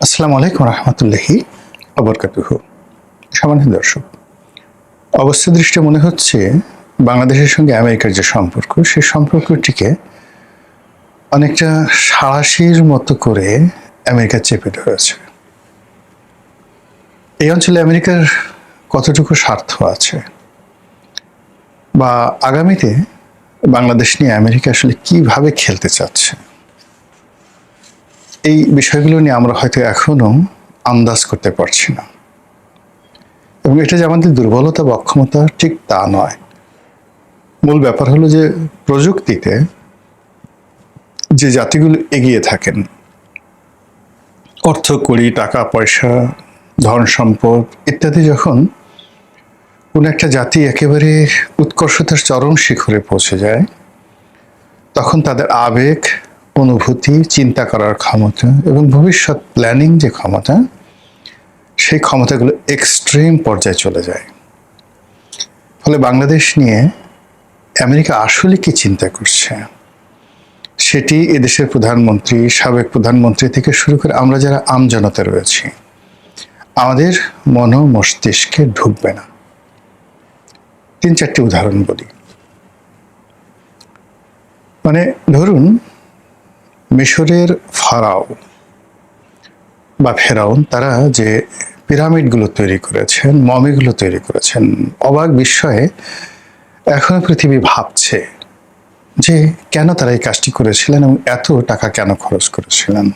আসসালামু আলাইকুম রহমতুল্লাহি আবরকাতুহু। সম্মানিত দর্শক, অবস্থা দৃষ্টে মনে হচ্ছে বাংলাদেশের সঙ্গে আমেরিকার যে সম্পর্ক, সেই সম্পর্কটিকে অনেকটা সাঁড়াশির মতো করে আমেরিকা চেপে ধরেছে। এই অঞ্চলে আমেরিকার কতটুকু স্বার্থ আছে, বা আগামীতে বাংলাদেশ নিয়ে আমেরিকা আসলে কিভাবে খেলতে চাচ্ছে, এই বিষয়গুলো নিয়ে আমরা হয়তো এখনো আন্দাজ করতে পারছি না। এবং এটা যে আমাদের দুর্বলতা বা অক্ষমতা, ঠিক তা নয়। মূল ব্যাপার হলো যে প্রযুক্তিতে যে জাতিগুলো এগিয়ে থাকেন, অর্থ কড়ি, টাকা পয়সা, ধন সম্পদ ইত্যাদি, যখন কোনো একটা জাতি একেবারে উৎকর্ষতার চরম শিখরে পৌঁছে যায়, তখন তাদের আবেগ, অনুভূতি, চিন্তা করার ক্ষমতা এবং ভবিষ্যৎ প্ল্যানিং যে ক্ষমতা, সেই ক্ষমতাগুলো এক্সট্রিম পর্যায়ে চলে যায়। ফলে বাংলাদেশ নিয়ে আমেরিকা আসলে কি চিন্তা করছে, সেটি এদেশের প্রধানমন্ত্রী, সাবেক প্রধানমন্ত্রী থেকে শুরু করে আমরা যারা আমজনতা রয়েছি, আমাদের মন মস্তিষ্কে ঢুকবে না। 3-4টি উদাহরণ বলি। মানে ধরুন, মিশরের ফারাও বা ফেরাউন, তারা যে পিরামিডগুলো তৈরি করেছেন, মমিগুলো তৈরি করেছেন, অবাক বিস্ময়ে এখনো পৃথিবী ভাবছে যে কেন তারা এই কাজটি করেছিলেন এবং এত টাকা কেন খরচ করেছিলেন।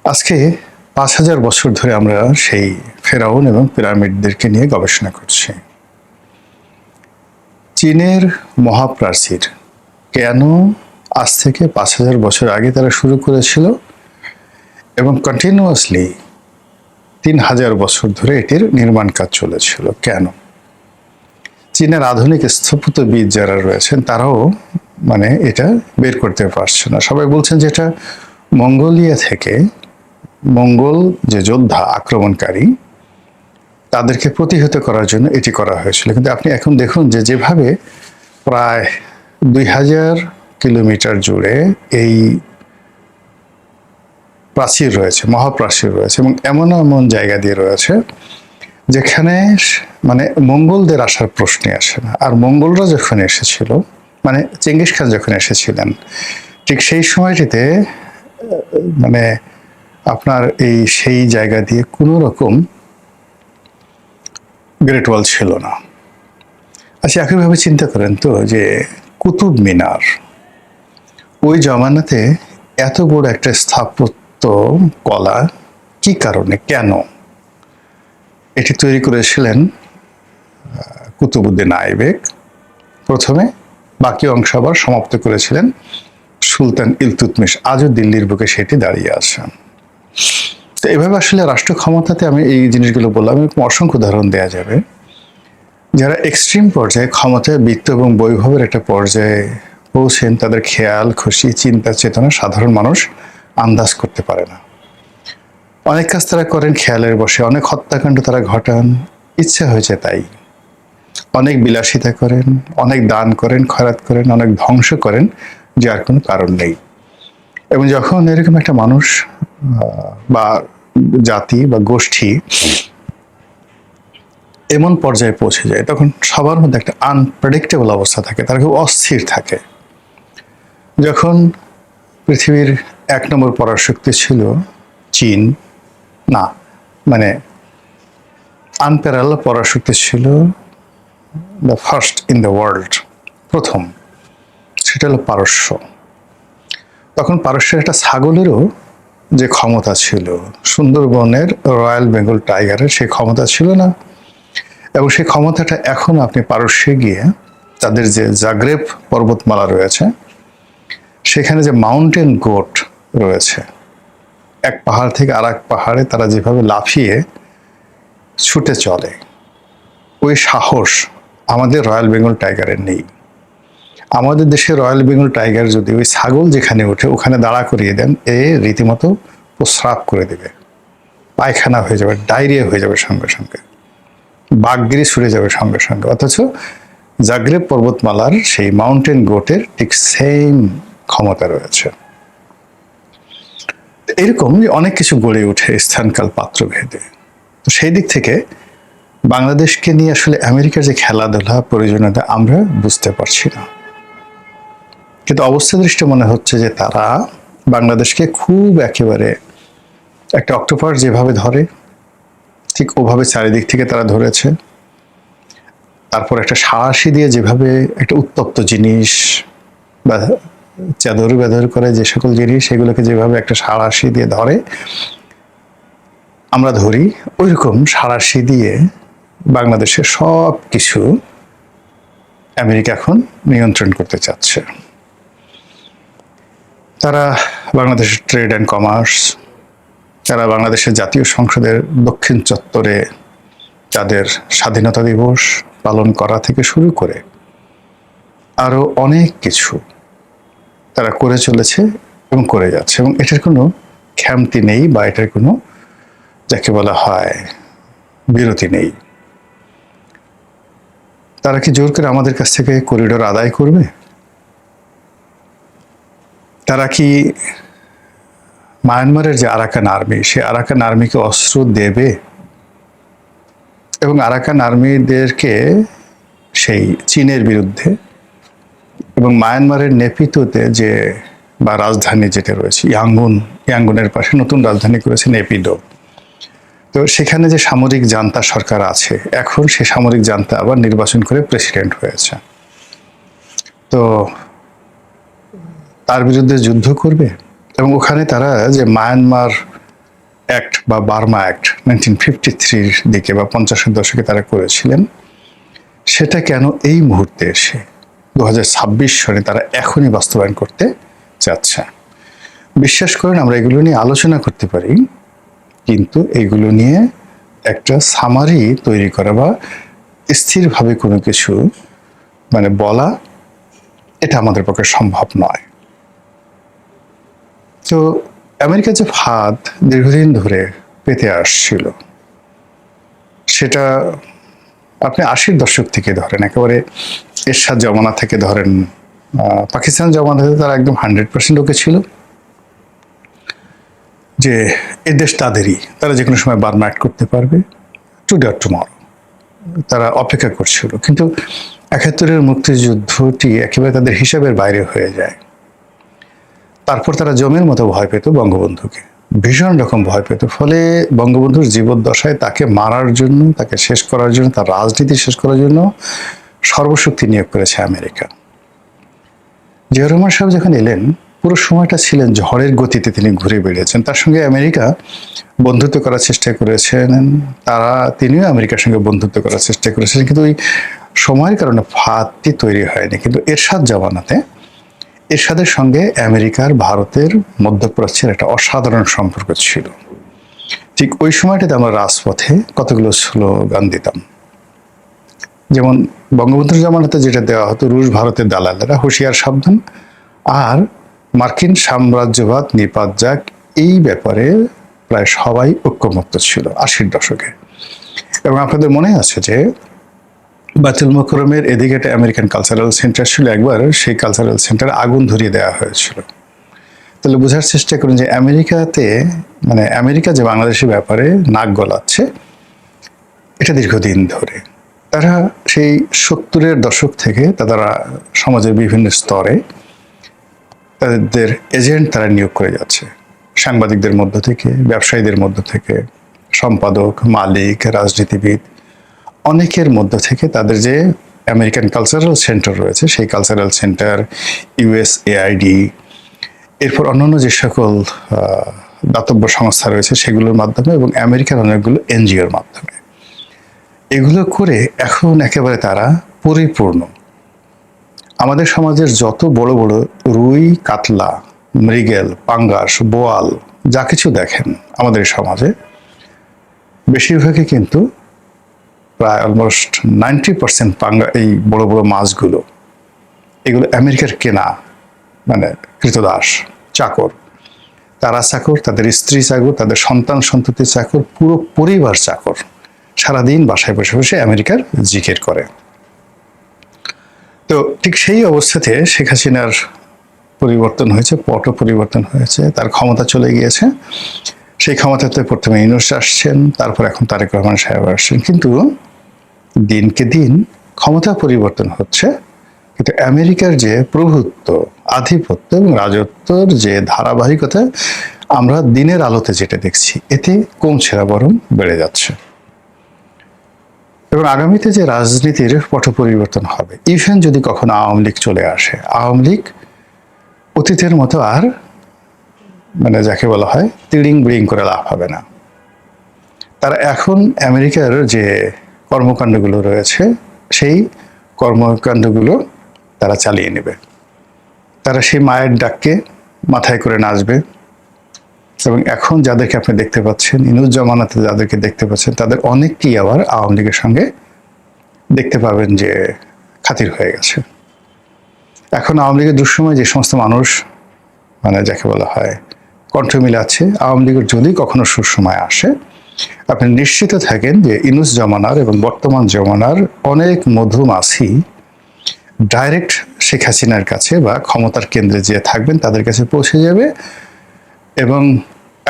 আজকে 5,000 বছর ধরে আমরা সেই ফেরাউন এবং পিরামিডদেরকে নিয়ে গবেষণা করছি। চীনের মহাপ্রাচীর কেন আজ থেকে 5,000 বছর আগে তারা শুরু করেছিল এবং কন্টিনিউয়াসলি 3,000 বছর ধরে এটির নির্মাণ কাজ চলেছিল কেন? চীনের আধুনিক স্থপতিবিদ যারা রয়েছেন, তারাও এটা বের করতে পারছে না। সবাই বলছেন যে এটা মঙ্গোলিয়া থেকে মঙ্গল যে যোদ্ধা, আক্রমণকারী, তাদেরকে প্রতিহত করার জন্য এটি করা হয়েছিল। কিন্তু আপনি এখন দেখুন যে যেভাবে প্রায় 2,000 কিলোমিটার জুড়ে এই প্রাচীর রয়েছে, মহাপ্রাচীর রয়েছে, এবং এমন এমন জায়গা দিয়ে রয়েছে যেখানে মঙ্গলদের আসার প্রশ্নই আসে না। আর মঙ্গলরা যখন এসেছিল, চেঙ্গিস খান যখন এসেছিলেন, ঠিক সেই সময়টিতে আপনার সেই জায়গা দিয়ে কোনো রকম গ্রেট ওয়াল ছিল না। আচ্ছা, একইভাবে চিন্তা করেন তো যে কুতুব মিনার, ওই জমানাতে এত বড় একটা স্থাপত্য কলা কি কারণে, কেন এটি তৈরি করেছিলেন কুতুবউদ্দিন আইবেক প্রথমে, বাকি অংশ আবার সমাপ্ত করেছিলেন সুলতান ইলতুৎমিশ। আজও দিল্লির বুকে সেটি দাঁড়িয়ে আছে। তো এভাবে আসলে রাষ্ট্র ক্ষমতাতে আমি এই জিনিসগুলো বললাম, এরকম অসংখ্য উদাহরণ দেওয়া যাবে। যারা এক্সট্রিম পর্যায়ে ক্ষমতায়, বৃত্ত এবং বৈভবের একটা পর্যায়ে পৌঁছেন, তাদের খেয়াল খুশি, চিন্তা চেতনা সাধারণ মানুষ আন্দাজ করতে পারে না। অনেক কাজ তারা করেন খেয়ালের বসে, অনেক হত্যাকাণ্ড তারা ঘটান ইচ্ছা হয়েছে তাই, অনেক বিলাসিতা করেন, অনেক দান করেন, খয়রাত করেন, অনেক ধ্বংস করেন যার কোনো কারণ নেই। এবং যখন এরকম একটা মানুষ বা জাতি বা গোষ্ঠী এমন পর্যায়ে পৌঁছে যায়, তখন সবার মধ্যে একটা আনপ্রেডিক্টেবল অবস্থা থাকে, তারা খুব অস্থির থাকে। যখন পৃথিবীর 1 নম্বর পরাশক্তি ছিল চীন, না আনপ্যারাল পরাশক্তি ছিল the first in the world, প্রথম, সেটা হলো পারস্য। তখন পারস্যের একটা ছাগলেরও যে ক্ষমতা ছিল, সুন্দরবনের রয়্যাল বেঙ্গল টাইগারের সেই ক্ষমতা ছিল না। এবং সেই ক্ষমতাটা এখন আপনি পারস্যে গিয়ে তাদের যে জাগ্রেব পর্বতমালা রয়েছে, সেখানে যে মাউন্টেন গোট রয়েছে, এক পাহাড় থেকে আর এক পাহাড়ে তারা যেভাবে লাফিয়ে ছুটে চলে, ওই সাহস আমাদের রয়্যাল বেঙ্গল টাইগারের নেই। আমাদের দেশে রয়্যাল বেঙ্গল টাইগার যদি ওই ছাগল যেখানে ওঠে ওখানে দাঁড়া করিয়ে দেন, রীতিমতো প্রস্রাব করে দেবে, পায়খানা হয়ে যাবে, ডায়রিয়া হয়ে যাবে সঙ্গে সঙ্গে, বাঘগিরি ছুটে যাবে সঙ্গে সঙ্গে। অথচ জাগ্রেব পর্বতমালার সেই মাউন্টেন গোটের ঠিক সেম ক্ষমতা রয়েছে। এরকম যে অনেক কিছু গড়ে ওঠে স্থানকাল পাত্রভেদে। তো সেই দিক থেকে বাংলাদেশকে নিয়ে আসলে আমেরিকার যে খেলাধুলা প্রয়োজনীয়তা আমরা বুঝতে পারছি না, কিন্তু অবস্থা দৃষ্টি মনে হচ্ছে যে তারা বাংলাদেশকে খুব একেবারে একটা অক্টোপাস যেভাবে ধরে ঠিক ওভাবে চারিদিক থেকে তারা ধরেছে। তারপর একটা সাঁড়াশি দিয়ে যেভাবে একটা উত্তপ্ত জিনিস বা চাদর বেদর করে যে সকল জিনিস সেগুলোকে যেভাবে একটা সাঁড়াশি দিয়ে ধরে আমরা ধরি, ওইরকম সাঁড়াশি দিয়ে বাংলাদেশের সব কিছু আমেরিকা এখন নিয়ন্ত্রণ করতে চাচ্ছে। তারা বাংলাদেশের ট্রেড অ্যান্ড কমার্স, তারা বাংলাদেশের জাতীয় সংসদের দক্ষিণ চত্বরে তাদের স্বাধীনতা দিবস পালন করা থেকে শুরু করে আরো অনেক কিছু তারা করে চলেছে এবং করে যাচ্ছে, এবং এটার কোনো খামতি নেই বা এটার কোনো যাকে বলা হয় বিরতি নেই। তারা কি জোর করে আমাদের কাছ থেকে করিডোর আদায় করবে? তারা কি মায়ানমারের যে আরাকান আর্মি, সে আরাকান আর্মিকে অস্ত্র দেবে এবং আরাকান আর্মিদেরকে সেই চীনের বিরুদ্ধে এবং মায়ানমারের নেপিতোতে যে বা রাজধানী যেটা রয়েছে ইয়াঙ্গুনের পাশে নতুন রাজধানী করেছে নেপিডো, তো সেখানে যে সামরিক জান্তা সরকার আছে এখন সে সামরিক জান্তা আবার নির্বাচন করে প্রেসিডেন্ট হয়েছে, তো তার বিরুদ্ধে যুদ্ধ করবে? এবং ওখানে তারা যে মায়ানমার অ্যাক্ট বা বার্মা অ্যাক্ট 1953 দিকে বা 50-এর দশকে তারা করেছিলেন, সেটা কেন এই মুহূর্তে এসে 2026 সনে তারা এখনই বাস্তবায়ন করতে চাচ্ছে? বিশ্বাস করেন আমরা এগুলো নিয়ে আলোচনা করতে পারি, কিন্তু এগুলো নিয়ে একটা সামারি তৈরি করা বা স্থিরভাবে কোনো কিছু মানে বলা, এটা আমাদের পক্ষে সম্ভব নয়। তো আমেরিকা যে ফাঁদ দীর্ঘদিন ধরে পেতে আসছিল, সেটা আপনি 80-র দশক থেকে ধরেন, একেবারে এরশাদ জমানা থেকে ধরেন, পাকিস্তান জমানাতে তারা একদম 100% ওকে ছিল যে এ দেশ তাদেরই, তারা যে কোনো সময় বার্মা অ্যাক্ট করতে পারবে, টুডে অর টুমরো। তারা অপেক্ষা করছিল, কিন্তু 71-এর মুক্তিযুদ্ধটি একেবারে তাদের হিসাবের বাইরে হয়ে যায়। তারপর তারা জমের মতো ভয় পেত বঙ্গবন্ধুকে, ভীষণ রকম ভয় পেত। ফলে বঙ্গবন্ধুর জীবদ্দশায় তাকে মারার জন্য, তাকে শেষ করার জন্য, তার রাজনীতি শেষ করার জন্য সর্বশক্তি নিয়োগ করেছে আমেরিকা। জিয়া রহমান সাহেব যখন এলেন, পুরো সময়টা ছিলেন ঝড়ের গতিতে তিনি ঘুরে বেড়িয়েছেন। তার সঙ্গে আমেরিকা বন্ধুত্ব করার চেষ্টা করেছেন, তিনিও আমেরিকার সঙ্গে বন্ধুত্ব করার চেষ্টা করেছেন, কিন্তু ওই সময়ের কারণে ফাঁদটি তৈরি হয়নি। কিন্তু এরশাদ জমানাতে এরশাদের সঙ্গে আমেরিকার ভারতের মধ্যপ্রাচ্যের একটা অসাধারণ সম্পর্ক ছিল। ঠিক ওই সময়টাতে আমরা রাজপথে কতগুলো স্লোগান দিতাম, যেমন বঙ্গবন্ধুর জমানাতে যেটা দেওয়া হতো, রুশ ভারতের দালালেরা হুঁশিয়ার সাবধান, আর মার্কিন সাম্রাজ্যবাদ নিপাত যাক, এই ব্যাপারে প্রায় সবাই ঐক্যমত্য ছিল 80-র দশকে। এবং আপনাদের মনে আছে যে বায়তুল মোকরমের এদিকে একটা আমেরিকান কালচারাল সেন্টার ছিল, একবার সেই কালচারাল সেন্টারে আগুন ধরিয়ে দেওয়া হয়েছিল। তাহলে বোঝার চেষ্টা করুন যে আমেরিকাতে মানে আমেরিকা যে বাংলাদেশের ব্যাপারে নাক গলাচ্ছে, এটা দীর্ঘদিন ধরে। তারা সেই 70-এর দশক থেকে তারা সমাজের বিভিন্ন স্তরে তাদের এজেন্ট তারা নিয়োগ করে যাচ্ছে, সাংবাদিকদের মধ্য থেকে, ব্যবসায়ীদের মধ্য থেকে, সম্পাদক, মালিক, রাজনীতিবিদ, অনেকের মধ্য থেকে তাদের যে আমেরিকান কালচারাল সেন্টার রয়েছে, সেই কালচারাল সেন্টার, USAID, এরপর অন্যান্য যে সকল দাতব্য সংস্থা রয়েছে সেগুলোর মাধ্যমে এবং আমেরিকার অনেকগুলো NGOর মাধ্যমে এগুলো করে এখন একেবারে তারা পরিপূর্ণ। আমাদের সমাজের যত বড় বড় রুই, কাতলা, মৃগেল, পাঙ্গাস, বোয়াল যা কিছু দেখেন আমাদের সমাজে, বেশিরভাগই কিন্তু প্রায় অলমোস্ট 90% এই বড় বড় মাছগুলো, এগুলো আমেরিকার কেনা, মানে কৃতদাস, চাকর। তারা চাকর, তাদের স্ত্রী চাকর, তাদের সন্তান সন্ততি চাকর, পুরো পরিবার চাকর, সারাদিন বাসায় বসে বসে আমেরিকার জিকির করে। তো ঠিক সেই অবস্থাতে শেখ হাসিনার পরিবর্তন হয়েছে, পটও পরিবর্তন হয়েছে, তার ক্ষমতা চলে গিয়েছে। সেই ক্ষমতাতে প্রথমে ইউনূস আসছেন, তারপর এখন তারেক রহমান সাহেব আসছেন। কিন্তু দিনকে দিন ক্ষমতা পরিবর্তন হচ্ছে, কিন্তু আমেরিকার যে প্রভুত্ব, আধিপত্য এবং রাজত্বর যে ধারাবাহিকতা আমরা দিনের আলোতে যেটা দেখছি, এতে কমছে না, বরং বেড়ে যাচ্ছে। এবং আগামীতে যে রাজনীতির পট পরিবর্তন হবে, ইভেন যদি কখনো আওয়ামী লীগ চলে আসে, আওয়ামী লীগ অতীতের মতো আর মানে যাকে বলা হয় তিড়িং বিড়িং করে লাভ হবে না। তারা এখন আমেরিকার যে কর্মকাণ্ডগুলো রয়েছে, সেই কর্মকাণ্ডগুলো তারা চালিয়ে নেবে। তারা সেই মায়ের ডাককে মাথায় করে নাচবে। এবং এখন যাদেরকে আপনি দেখতে পাচ্ছেন, ইউনূস জামানাতে যাদেরকে দেখতে পাচ্ছেন, তাদের অনেককেই আবার আওয়ামী লীগের সঙ্গে দেখতে পাবেন যে খাতির হয়ে গেছে। এখন আওয়ামী লীগের দুঃসময় যে সমস্ত মানুষ মানে যাকে বলা হয় কণ্ঠ মিলাচ্ছে, আওয়ামী লীগের যদি কখনো সুসময় আসে, আপনি নিশ্চিত থাকেন যে ইউনূস জামানার এবং বর্তমান জামানার অনেক মধুমাছি ডাইরেক্ট শেখ হাসিনার কাছে বা ক্ষমতার কেন্দ্রে যে থাকবেন তাদের কাছে পৌঁছে যাবে। এবং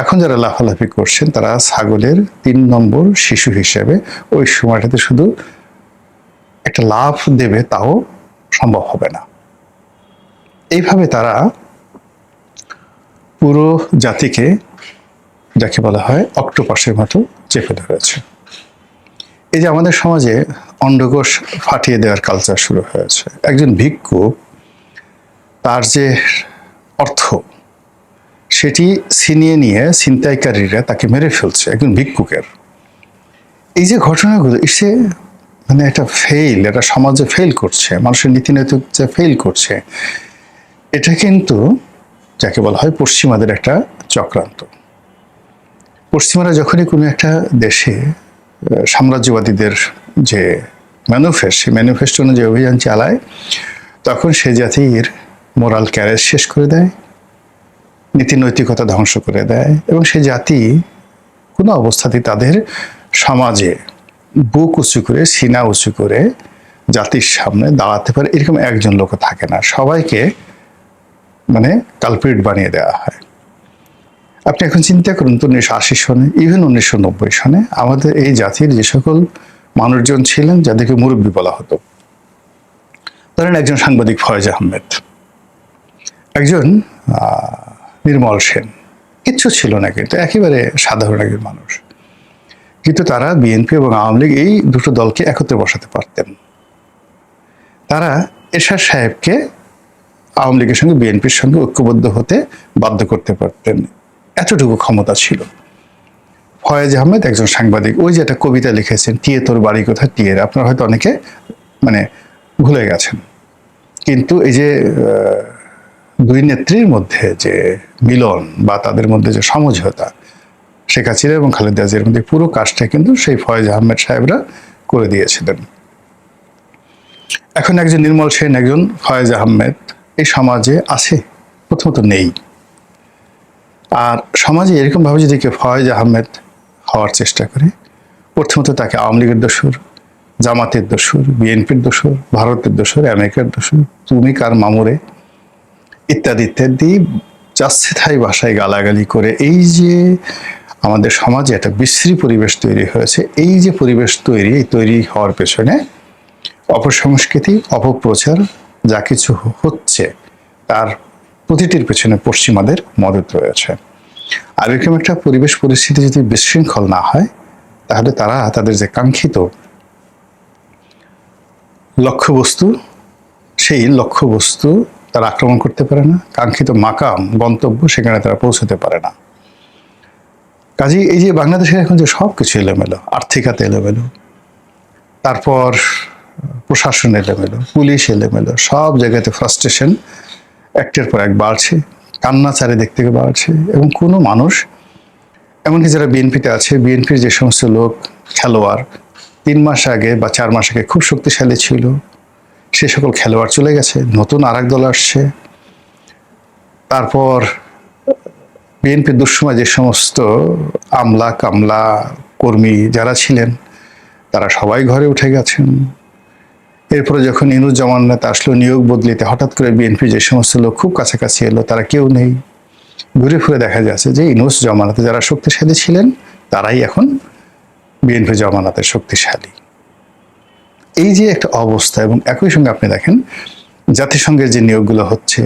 এখন যারা লাফালাফি করছেন, তারা ছাগলের 3 নম্বর শিশু হিসেবে ওই সময়টাতে শুধু একটা লাফ দেবে, তাও সম্ভব হবে না। এইভাবে তারা পুরো জাতিকে যাকে বলা হয় অক্টোপাসের মতো চেপে ধরেছে। এই যে আমাদের সমাজে অন্ডকোষ ফাটিয়ে দেওয়ার কালচার শুরু হয়েছে। একজন ভিক্ষু তার যে অর্থ সেটি ছিনিয়ে নিয়ে ছিনতাইকারীরা তাকে মেরে ফেলছে, একজন ভিক্ষুকের। এই যে ঘটনাগুলো, এসে মানে একটা ফেইল, এটা সমাজে ফেল করছে, মানুষের নীতি নৈতিকতা ফেল করছে। এটা কিন্তু যাকে বলা হয় পশ্চিমাদের একটা চক্রান্ত। পশ্চিমারা যখনই কোনো একটা দেশে সাম্রাজ্যবাদীদের যে ম্যানিফেস্টো, সেই ম্যানিফেস্টো অনুযায়ী অভিযান চালায়, তখন সে জাতির মোরাল ক্যারেজ শেষ করে দেয়, নীতি নৈতিকতা ধ্বংস করে দেয়, এবং সে জাতি কোনো অবস্থাতেই তাদের সমাজে বুক উঁচু করে, সিনা উঁচু করে জাতির সামনে দাঁড়াতে পারে এরকম একজন লোক থাকে না। সবাইকে মানে কালপ্রিট বানিয়ে দেওয়া হয়। আপনি এখন চিন্তা করুন তো 1980 সনে, ইভেন 1990 সনে আমাদের এই জাতির যে সকল মানুষজন ছিলেন যাদেরকে মুরব্বী বলা হতো, ধরেন একজন সাংবাদিক ফয়েজ আহমেদ, একজন নির্মল সেন, কিচ্ছু ছিল না, কিন্তু একেবারে সাধারণ একজন মানুষ, কিন্তু তারা বিএনপি এবং আওয়ামী লীগ এই দুটো দলকে একত্রে বসাতে পারতেন। তারা এরশাদ সাহেবকে আওয়ামী লীগের সঙ্গে বিএনপির সঙ্গে ঐক্যবদ্ধ হতে বাধ্য করতে পারতেন, এতটুকু ক্ষমতা ছিল। ফয়েজ আহমেদ একজন সাংবাদিক, ওই যে একটা কবিতা লিখেছেন, টিয়ে তোর বাড়ি কোথায়, টিয়ের, আপনারা হয়তো অনেকে মানে ভুলে গেছেন। কিন্তু এই যে দুই নেত্রীর মধ্যে যে মিলন বা তাদের মধ্যে যে সমঝোতা, শেখ হাসিনা এবং খালেদা জিয়ার মধ্যে পুরো কাজটা কিন্তু সেই ফয়েজ আহমেদ সাহেবরা করে দিয়েছিলেন। এখন একজন নির্মল সেন, একজন ফয়েজ আহমেদ এই সমাজে আছে? প্রথমত নেই। আর সমাজে এরকমভাবে যদি কেউ ফয়েজ আহমেদ হওয়ার চেষ্টা করে, প্রথমত তাকে আওয়ামী লীগের দোসর, জামাতের দোসর, বিএনপির দোসর, ভারতের দোসর, আমেরিকার দোসর, তুমি কার মামুরে, ইত্যাদি ইত্যাদি যাচ্ছে তাই ভাষায় গালাগালি করে এই যে আমাদের সমাজে একটা বিশ্রী পরিবেশ তৈরি হয়েছে। এই যে পরিবেশ তৈরি হওয়ার পেছনে অপসংস্কৃতি, অপপ্রচার যা কিছু হচ্ছে, তার প্রতিটির পেছনে পশ্চিমাদের মদত রয়েছে। আর এরকম একটা পরিবেশ পরিস্থিতি যদি বিশৃঙ্খল না হয়, তাহলে তারা তাদের যে কাঙ্ক্ষিত লক্ষ্যবস্তু, সেই লক্ষ্যবস্তু তারা আক্রমণ করতে পারে না, কাঙ্ক্ষিত মাকাম গন্তব্য সেখানে তারা পৌঁছতে পারে না। কাজেই এই যে বাংলাদেশের এখন যে সব কিছু এলোমেলো, আর্থিকাতে এলোমেলো, তারপর প্রশাসন এলোমেলো, পুলিশ এলোমেলো, সব জায়গাতে ফ্রাস্ট্রেশন একটার পর এক বাড়ছে, কান্না চারিদিক থেকে বাড়ছে। এবং কোনো মানুষ, এমনকি যারা বিএনপিতে আছে, বিএনপির যে সমস্ত লোক খেলোয়াড় 3 মাস আগে বা 4 মাস আগে খুব শক্তিশালী ছিল, সে সকল খেলোয়াড় চলে গেছে, নতুন আরেক দল আসছে। তারপর বিএনপির দুঃসময় যে সমস্ত আমলা কামলা কর্মী যারা ছিলেন, তারা সবাই ঘরে উঠে গেছেন। এরপরে যখন ইউনূস জামানাতে আসলো নিয়োগ বদলিতে, হঠাৎ করে বিএনপি যে সমস্ত লোক খুব কাছাকাছি এলো তারা কেউ নেই। ঘুরে ফিরে দেখা যাচ্ছে যে ইউনূস জামানাতে যারা শক্তিশালী ছিলেন তারাই এখন বিএনপি জামানাতে শক্তিশালী। এই যে একটা অবস্থা, এবং একই সঙ্গে আপনি দেখেন জাতিসংঘের যে নিয়োগগুলো হচ্ছে,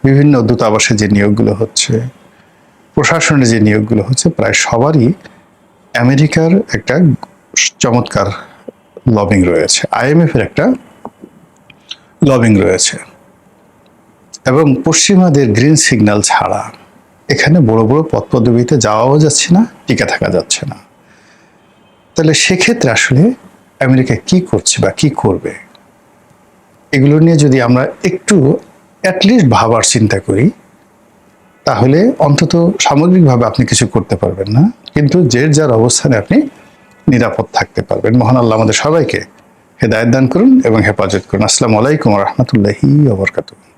বিভিন্ন দূতাবাসে যে নিয়োগগুলো হচ্ছে, প্রশাসনের যে নিয়োগগুলো হচ্ছে, প্রায় সবারই আমেরিকার একটা চমৎকার লবিং রয়েছে, IMF এর একটা লবিং রয়েছে, এবং পশ্চিমাদের গ্রিন সিগন্যাল ছাড়া এখানে বড় বড় পদ পদবিতে যাওয়াও যাচ্ছে না, টিকে থাকা যাচ্ছে না। তাহলে সেক্ষেত্রে আসলে আমেরিকা কি করছে বা কি করবে, এগুলো নিয়ে যদি আমরা একটু অ্যাটলিস্ট ভাবার চিন্তা করি, তাহলে অন্তত সামগ্রিকভাবে আপনি কিছু করতে পারবেন না, কিন্তু যে যার অবস্থানে আপনি নিরাপদ থাকতে পারবেন। মহান আল্লাহ আমাদের সবাইকে হেদায়েত দান করুন এবং হেফাজত করুন। আসসালামু আলাইকুম ওয়া রাহমাতুল্লাহি ওয়া বারাকাতুহু।